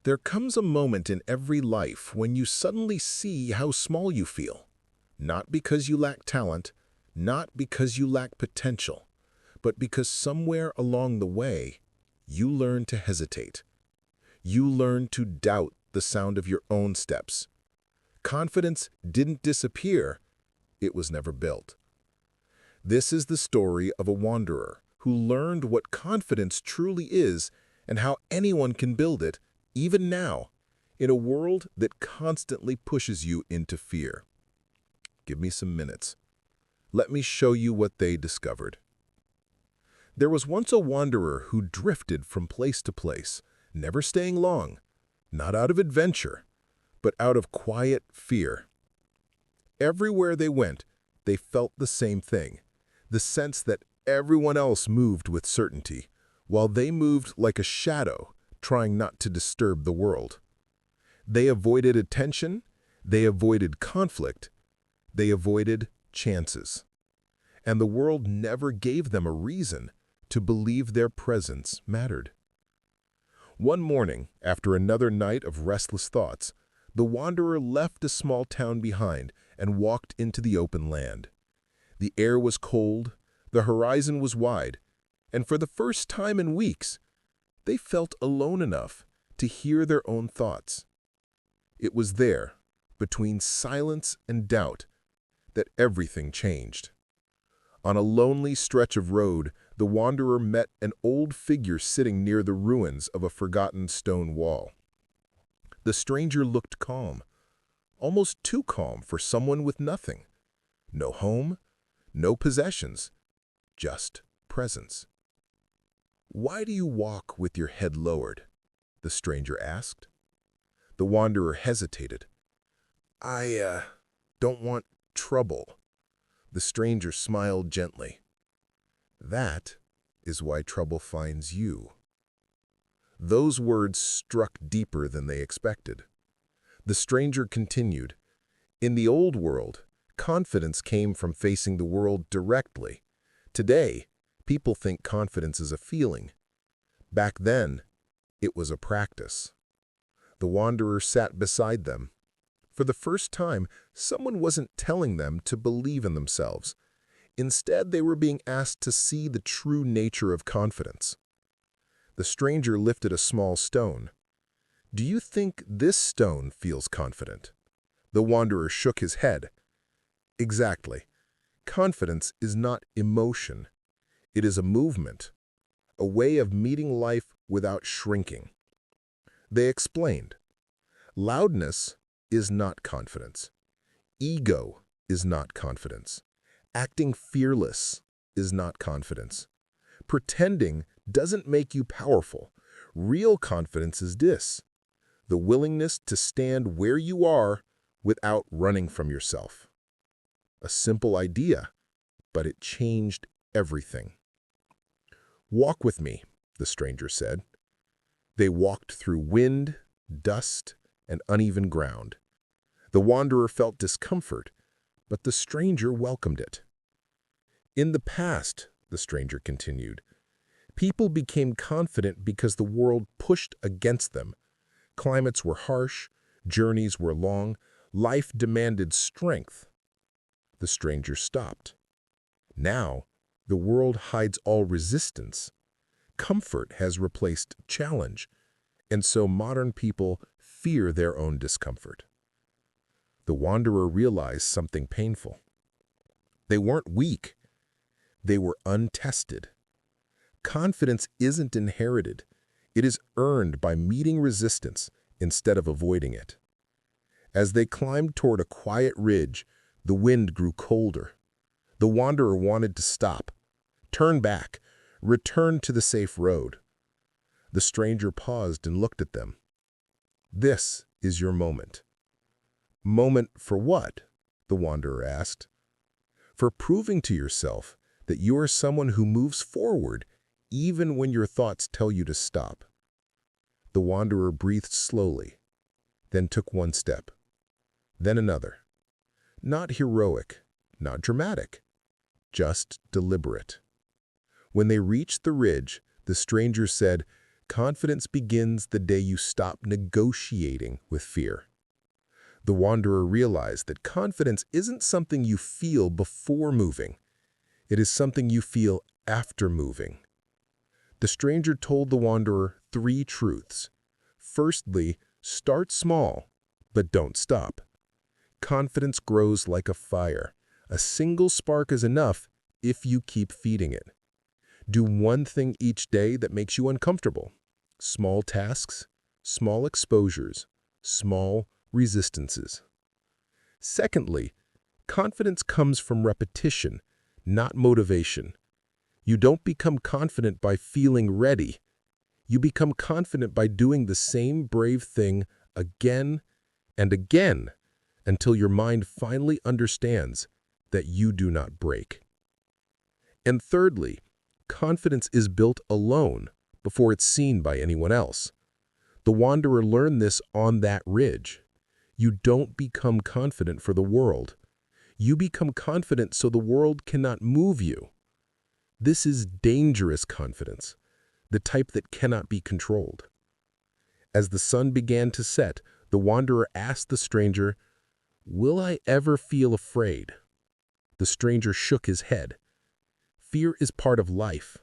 There comes a moment in every life when you suddenly see how small you feel. Not because you lack talent, not because you lack potential, but because somewhere along the way, you learn to hesitate. You learn to doubt the sound of your own steps. Confidence didn't disappear, it was never built. This is the story of a wanderer who learned what confidence truly is and how anyone can build it, even now, in a world that constantly pushes you into fear. Give me some minutes. Let me show you what they discovered. There was once a wanderer who drifted from place to place, never staying long, not out of adventure, but out of quiet fear. Everywhere they went, they felt the same thing, the sense that everyone else moved with certainty, while they moved like a shadow, trying not to disturb the world. They avoided attention, they avoided conflict, they avoided chances. And the world never gave them a reason to believe their presence mattered. One morning, after another night of restless thoughts, the wanderer left a small town behind and walked into the open land. The air was cold, the horizon was wide, and for the first time in weeks, they felt alone enough to hear their own thoughts. It was there, between silence and doubt, that everything changed. On a lonely stretch of road, the wanderer met an old figure sitting near the ruins of a forgotten stone wall. The stranger looked calm, almost too calm for someone with nothing. No home, no possessions, just presence. "Why do you walk with your head lowered?" the stranger asked. The wanderer hesitated. I don't want trouble." The stranger smiled gently. "That is why trouble finds you." Those words struck deeper than they expected. The stranger continued, "In the old world, confidence came from facing the world directly. Today, people think confidence is a feeling. Back then, it was a practice." The wanderer sat beside them. For the first time, someone wasn't telling them to believe in themselves. Instead, they were being asked to see the true nature of confidence. The stranger lifted a small stone. "Do you think this stone feels confident?" The wanderer shook his head. "Exactly. Confidence is not emotion. It is a movement, a way of meeting life without shrinking." They explained, "Loudness is not confidence. Ego is not confidence. Acting fearless is not confidence. Pretending doesn't make you powerful. Real confidence is this: the willingness to stand where you are without running from yourself." A simple idea, but it changed everything. "Walk with me," the stranger said. They walked through wind, dust, and uneven ground. The wanderer felt discomfort, but the stranger welcomed it. "In the past," the stranger continued, "people became confident because the world pushed against them. Climates were harsh, journeys were long, life demanded strength." The stranger stopped. "Now, the world hides all resistance. Comfort has replaced challenge, and so modern people fear their own discomfort." The wanderer realized something painful. They weren't weak. They were untested. Confidence isn't inherited. It is earned by meeting resistance instead of avoiding it. As they climbed toward a quiet ridge, the wind grew colder. The wanderer wanted to stop, turn back, return to the safe road. The stranger paused and looked at them. "This is your moment." "Moment for what?" the wanderer asked. "For proving to yourself that you are someone who moves forward even when your thoughts tell you to stop." The wanderer breathed slowly, then took one step, then another. Not heroic, not dramatic, just deliberate. When they reached the ridge, the stranger said, Confidence begins the day you stop negotiating with fear. The wanderer realized that confidence isn't something you feel before moving. It is something you feel after moving. The stranger told the wanderer 3 truths. Firstly, start small, but don't stop. Confidence grows like a fire. A single spark is enough if you keep feeding it. Do one thing each day that makes you uncomfortable. Small tasks, small exposures, small resistances. Secondly, confidence comes from repetition, not motivation. You don't become confident by feeling ready. You become confident by doing the same brave thing again and again until your mind finally understands that you do not break. And thirdly, confidence is built alone before it's seen by anyone else. The wanderer learned this on that ridge. You don't become confident for the world. You become confident so the world cannot move you. This is dangerous confidence, the type that cannot be controlled. As the sun began to set, the wanderer asked the stranger, "Will I ever feel afraid?" The stranger shook his head. Fear is part of life.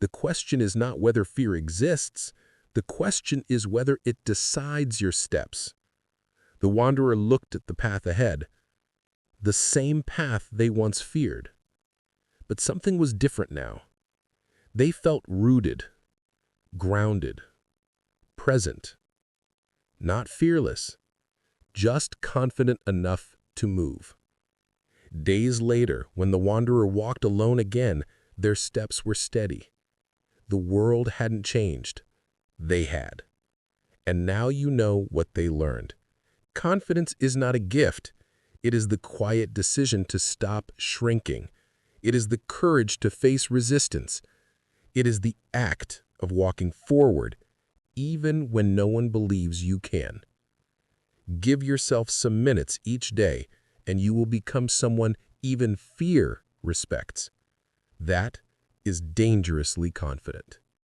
The question is not whether fear exists. The question is whether it decides your steps. The wanderer looked at the path ahead, the same path they once feared. But something was different now. They felt rooted, grounded, present, not fearless, just confident enough to move. Days later, when the wanderer walked alone again, their steps were steady. The world hadn't changed. They had. And now you know what they learned. Confidence is not a gift. It is the quiet decision to stop shrinking. It is the courage to face resistance. It is the act of walking forward, even when no one believes you can. Give yourself some minutes each day, and you will become someone even fear respects. That is dangerously confident.